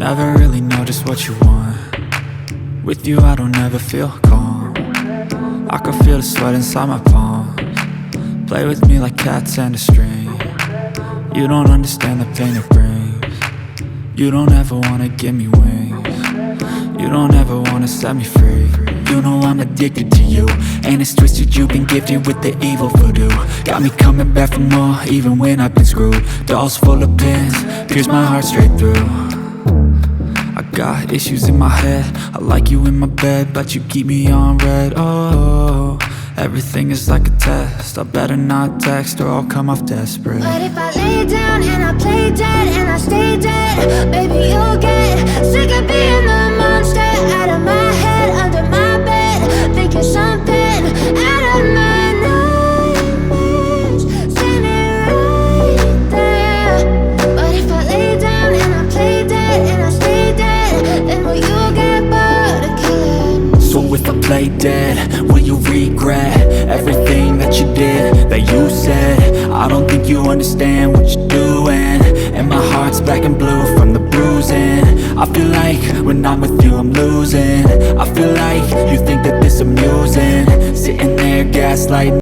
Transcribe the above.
never really know just what you want. With you I don't ever feel calm. I can feel the sweat inside my palms. Play with me like cats and a string. You don't understand the pain it brings. You don't ever wanna give me wings. You don't ever wanna set me free. You know I'm addicted to you, and it's twisted, you've been gifted with the evil voodoo. Got me coming back for more, even when I've been screwed. Dolls full of pins, pierce my heart straight through. I got issues in my head, I like you in my bed, but you keep me on red. Oh, everything is like a test, I better not text or I'll come off desperate. But if I lay down and I play dead and I stay dead, baby you'll get sick of being the monster out of my head, under my bed, thinking something out of my nightmares, standing right there. But if I lay down and I play dead and I stay dead, then will you get bored of killing? So if I play dead, will you regret everything that you did, that you said? I don't think you understand what you're doing, and my heart's black and blue from the bruising. I feel like when I'm with you I'm losing. I feel like you think that this amusing, sitting there gaslighting